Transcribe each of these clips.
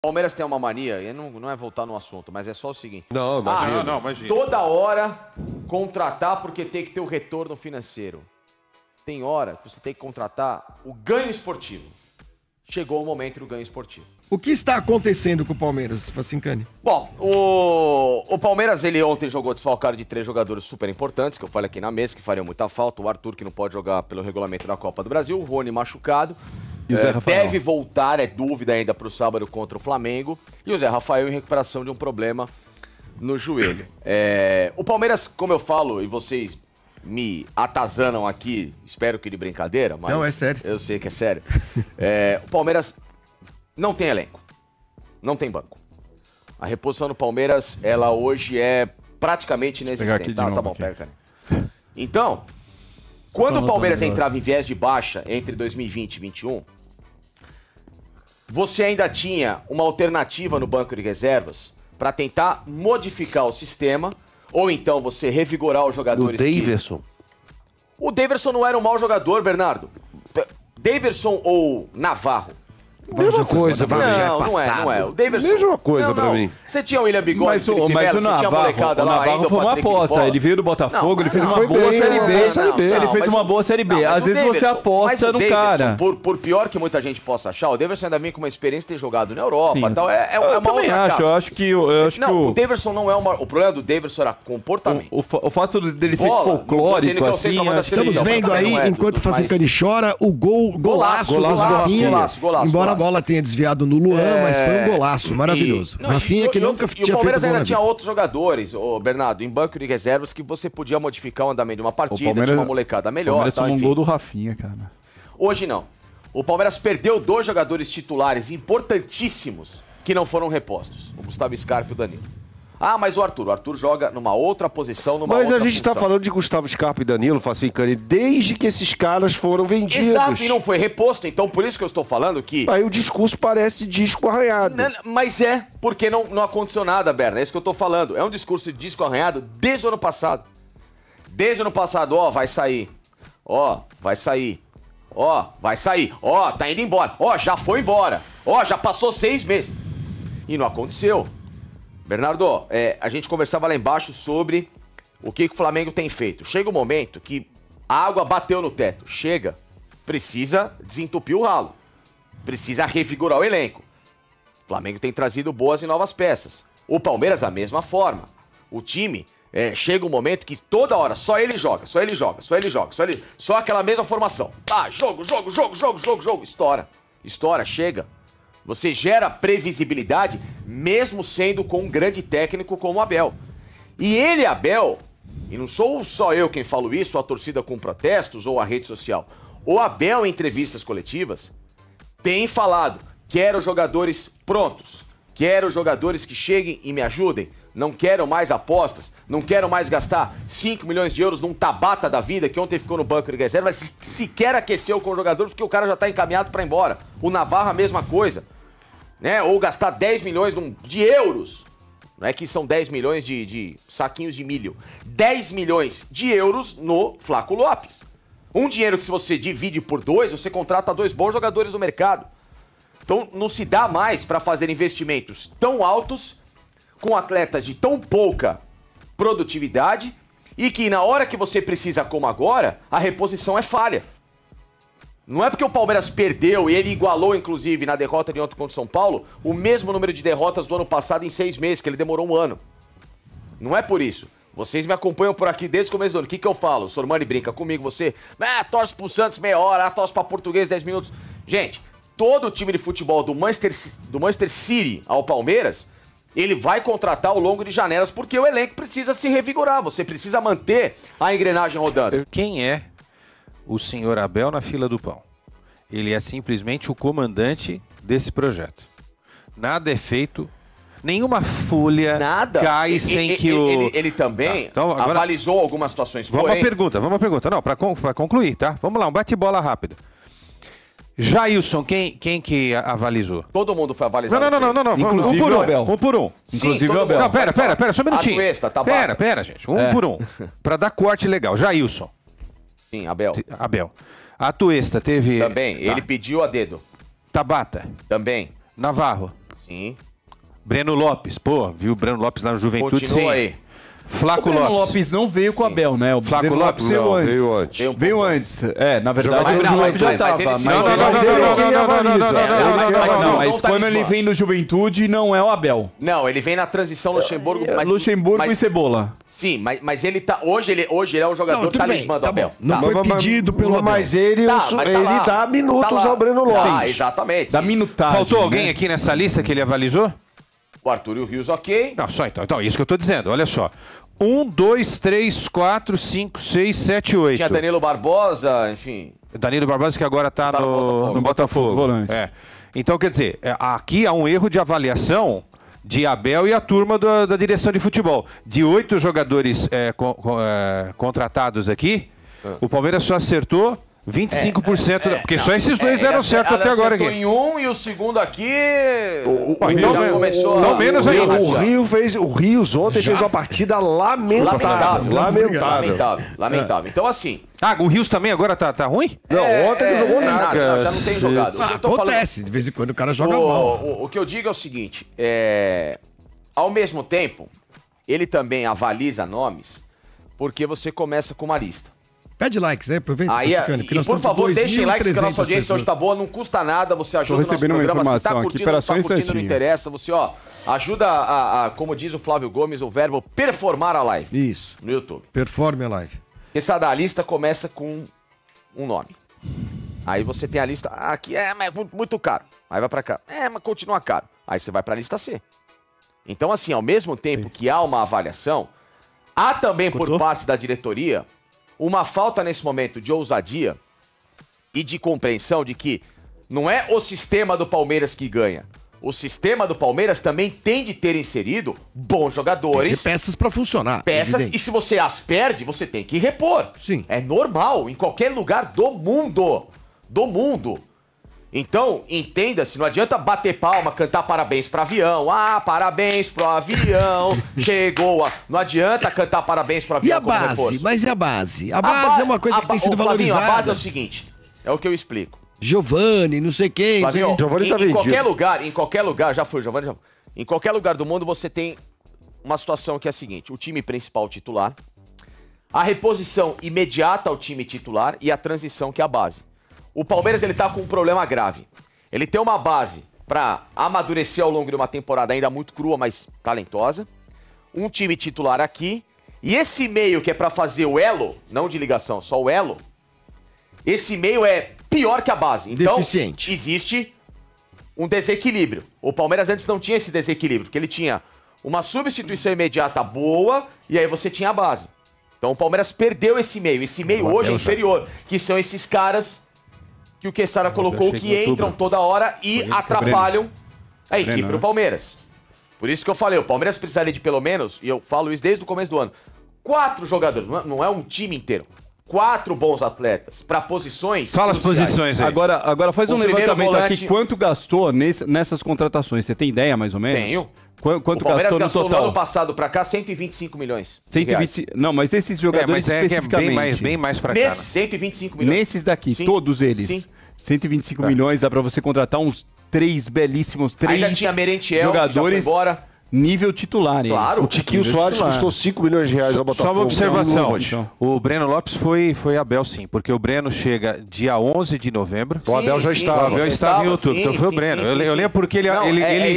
O Palmeiras tem uma mania, e não é voltar no assunto, mas é só o seguinte. Não, imagina. Imagina. Toda hora contratar porque tem que ter o retorno financeiro. Tem hora que você tem que contratar o ganho esportivo. Chegou o momento do ganho esportivo. O que está acontecendo com o Palmeiras, Facincani? Bom, o Palmeiras, ele ontem jogou desfalcado de 3 jogadores super importantes, que eu falei aqui na mesa, que fariam muita falta. O Arthur, que não pode jogar pelo regulamento da Copa do Brasil. O Rony machucado. E o Zé Rafael? Deve voltar, é dúvida ainda para o sábado contra o Flamengo. E o Zé Rafael em recuperação de um problema no joelho. O Palmeiras, como eu falo, e vocês me atazanam aqui, espero que de brincadeira, mas... Não, é sério. Eu sei que é sério. O Palmeiras não tem elenco, não tem banco. A reposição do Palmeiras, ela hoje é praticamente inexistente. Tá bom, pega, cara. Então, quando o Palmeiras entrava em viés de baixa entre 2020 e 2021, você ainda tinha uma alternativa no banco de reservas para tentar modificar o sistema, ou então você revigorar os jogadores. O Daverson. O Daverson não era um mau jogador, Bernardo. Daverson ou Navarro? Mesma coisa pra mim. Não é. O Daverson... Mesma coisa pra mim. Você tinha o William Bigode, mas o Navarro foi uma aposta. Ele veio do Botafogo, ele fez uma boa Série B. Ele fez uma boa Série B. Às vezes você aposta no cara. Por pior que muita gente possa achar, o Daverson ainda vem com uma experiência de ter jogado na Europa e tal. É uma outra casa. Eu acho que o Daverson não é uma... O problema do Daverson era comportamento. O fato dele ser folclórico, assim... Estamos vendo aí, enquanto o Facincani chora, o golaço do Rafinha. Embora a bola tenha desviado no Luan, mas foi um golaço maravilhoso. Rafinha que nunca tinha feito. E o Palmeiras ainda tinha outros jogadores, Bernardo, em banco de reservas que você podia modificar o andamento de uma partida, tinha uma molecada melhor. O Palmeiras tomou um gol do Rafinha, cara. Hoje não. O Palmeiras perdeu 2 jogadores titulares importantíssimos que não foram repostos. O Gustavo Scarpa e o Danilo. Ah, mas o Arthur joga numa outra posição, Mas a gente tá falando de Gustavo Scarpa e Danilo, Facincani, desde que esses caras foram vendidos. Exato, e não foi reposto, então por isso que eu estou falando que... Aí o discurso parece disco arranhado. Mas porque não aconteceu nada, Berna, é isso que eu tô falando. É um discurso de disco arranhado desde o ano passado. Desde o ano passado, vai sair. Vai sair. Vai sair. Tá indo embora. Já foi embora. Já passou 6 meses. E não aconteceu. Bernardo, a gente conversava lá embaixo sobre o que o Flamengo tem feito. Chega um momento que a água bateu no teto. Precisa desentupir o ralo. Precisa revigorar o elenco. O Flamengo tem trazido boas e novas peças. O Palmeiras, da mesma forma. O time, chega um momento que toda hora só ele joga. Só aquela mesma formação. Jogo. Estoura, chega. Você gera previsibilidade, mesmo sendo com um grande técnico como o Abel. E ele, Abel, e não sou só eu quem falo isso, a torcida com protestos ou a rede social. O Abel, em entrevistas coletivas, tem falado: quero jogadores prontos, quero jogadores que cheguem e me ajudem, não quero mais apostas, não quero mais gastar 5 milhões de euros num Tabata da vida, que ontem ficou no banco de reserva, mas sequer aqueceu com os jogadores, porque o cara já tá encaminhado para ir embora. O Navarro, a mesma coisa. Ou gastar 10 milhões de euros. Não é que são 10 milhões de saquinhos de milho. 10 milhões de euros no Flaco Lopes. Um dinheiro que, se você divide por 2, você contrata 2 bons jogadores no mercado. Então não se dá mais para fazer investimentos tão altos com atletas de tão pouca produtividade e que na hora que você precisa, como agora, a reposição é falha. Não é porque o Palmeiras perdeu e ele igualou, inclusive, na derrota de ontem contra o São Paulo, o mesmo número de derrotas do ano passado em 6 meses, que ele demorou 1 ano. Não é por isso. Vocês me acompanham por aqui desde o começo do ano. O que eu falo? O Sormani brinca comigo, você... torce pro Santos meia hora, torce pra Português 10 minutos. Gente, todo o time de futebol do Manchester City ao Palmeiras, ele vai contratar ao longo de janelas, porque o elenco precisa se revigorar. Você precisa manter a engrenagem rodando. Quem é o senhor Abel na fila do pão? Ele é simplesmente o comandante desse projeto. Nada é feito, nenhuma folha cai sem que o... Ele também então, agora, avalizou algumas situações. Vamos à pergunta. Não, para concluir, tá? Vamos lá, um bate-bola rápido. Jailson, quem que avalizou? Todo mundo foi avalizado. Não. Inclusive o Abel. Um por um. Inclusive o Abel. Não, pera, só um minutinho. Atuesta, tá pera, gente. Por um. Pra dar corte legal. Jailson. Sim, Abel. Atuesta teve... Também, ele pediu a dedo. Tabata. Também. Navarro. Sim. Breno Lopes, pô, viu o Breno Lopes lá no Juventude? Continua sim. aí. Flaco o Breno Lopes. Lopes não veio com o Abel, né? O Flaco Lopes veio antes. Veio antes. É, na verdade, Mas o Lopes já tava. Mas quando ele vem no Juventude, não é o Abel. Não, ele vem na transição Luxemburgo. Luxemburgo e Cebola. Sim, mas ele tá. Hoje ele é um jogador talismã do Abel. Não foi pedido pelo Abel. Mas ele dá minutos ao Breno Lopes. Ah, exatamente. Dá minutagem. Faltou alguém aqui nessa lista que ele avalizou? O Arthur e o Rios, ok. Não, só então. Então, isso que eu tô dizendo. Olha só. 1, 2, 3, 4, 5, 6, 7, 8. Tinha Danilo Barbosa, enfim. Danilo Barbosa que agora tá no Botafogo. Volante. É. Então, quer dizer, aqui há um erro de avaliação de Abel e a turma da direção de futebol. De 8 jogadores contratados aqui, o Palmeiras só acertou 25%. Porque só esses dois deram certo até agora aqui. Em um e o segundo aqui. Então já começou não menos ainda. O Rios ontem fez uma partida lamentável. Lamentável. Então, assim. O Rios também agora tá ruim? Não, ontem não jogou nada. Já não tem jogado. Acontece, de vez em quando o cara joga mal. O que eu digo é o seguinte: ao mesmo tempo, ele também avaliza nomes, porque você começa com uma lista. Pede likes, né? Aproveita. Por favor, deixem likes, que a nossa audiência hoje tá boa, não custa nada, você ajuda o nosso programa. Se tá curtindo, não tá curtindo, não interessa. Você, ajuda como diz o Flávio Gomes, o verbo performar a live. Isso. No YouTube. Performe a live. Essa da lista começa com um nome. Aí você tem a lista, aqui mas muito caro. Aí vai pra cá, mas continua caro. Aí você vai pra lista C. Então, assim, ao mesmo tempo que há uma avaliação, há também por parte da diretoria uma falta nesse momento de ousadia e de compreensão de que não é o sistema do Palmeiras que ganha. O sistema do Palmeiras também tem de ter inserido bons jogadores. Tem peças pra funcionar. Peças, e se você as perde, você tem que repor. Sim. É normal, em qualquer lugar do mundo. Do mundo. Então, entenda-se, não adianta bater palma, cantar parabéns pro avião. Parabéns pro avião, chegou a... Não adianta cantar parabéns pro avião. E a base? Mas e a base? A base é uma coisa que tem sido valorizada. A base é o seguinte, é o que eu explico. Giovani, não sei quem. Flavinho, Giovani tá vendido. Em qualquer lugar, já foi, Giovani. Em qualquer lugar do mundo você tem uma situação que é a seguinte, o time principal titular, a reposição imediata ao time titular e a transição que é a base. O Palmeiras, ele tá com um problema grave. Ele tem uma base pra amadurecer ao longo de uma temporada ainda muito crua, mas talentosa. Um time titular aqui. E esse meio que é pra fazer o elo, não de ligação, só o elo, esse meio é pior que a base. Então, deficiente. Existe um desequilíbrio. O Palmeiras antes não tinha esse desequilíbrio, porque ele tinha uma substituição imediata boa e aí você tinha a base. Então o Palmeiras perdeu esse meio. Esse meio hoje é inferior, que são esses caras que o Quezada colocou, que entram toda hora e atrapalham a equipe do Palmeiras. Por isso que eu falei, o Palmeiras precisaria de pelo menos, e eu falo isso desde o começo do ano, 4 jogadores, não é um time inteiro. 4 bons atletas para posições. Fala as posições aí. Agora faz um levantamento aqui. Quanto gastou nessas contratações? Você tem ideia, mais ou menos? Tenho. Quanto o Palmeiras gastou no total? No ano passado para cá 125 milhões. 125. Não, mas esses jogadores especificamente. Bem mais para cá. Nesses 125 milhões. Nesses daqui, sim, todos eles. Sim. 125 milhões, dá para você contratar uns 3 belíssimos, 3 ainda tinha Merentiel, jogadores. Que já foi embora. Nível titular, hein? Claro. O Tiquinho Soares custou 5 milhões de reais ao Botafogo. Só uma observação. Então. O Breno Lopes foi Abel, sim. Porque o Breno chega dia 11 de novembro. O Abel já estava. O Abel estava em outubro. Então foi o Breno. Eu lembro porque ele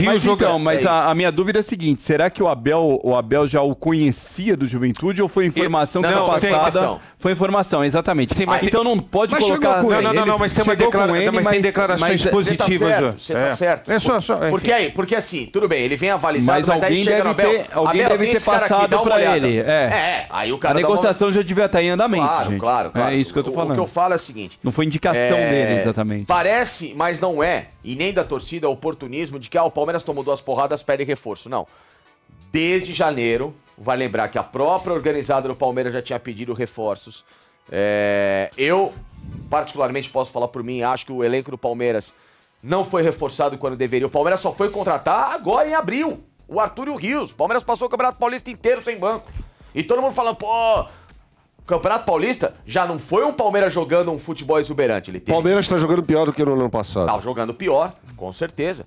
viu o jogo. Então, mas a minha dúvida é a seguinte. Será que o Abel já o conhecia do Juventude ou foi informação que ano passada... Foi informação, exatamente. Sim, mas então não pode colocar... Não, mas tem declarações positivas. Você tá certo. Porque assim, tudo bem, ele vem avalizado, mas alguém deve ter, alguém deve ter passado pra ele. Aí o cara a negociação já devia estar em andamento, gente. Claro. É isso que eu tô falando. O que eu falo é o seguinte... Não foi indicação dele, exatamente. Parece, mas não é, e nem da torcida, oportunismo de que o Palmeiras tomou 2 porradas, perde reforço. Não. Desde janeiro, vai lembrar que a própria organizada do Palmeiras já tinha pedido reforços. Eu, particularmente, posso falar por mim, acho que o elenco do Palmeiras não foi reforçado quando deveria. O Palmeiras só foi contratar agora em abril. O Arthur e o Rios. O Palmeiras passou o Campeonato Paulista inteiro sem banco. E todo mundo falando, o Campeonato Paulista já não foi um Palmeiras jogando um futebol exuberante. Palmeiras está jogando pior do que no ano passado. Tá jogando pior, com certeza.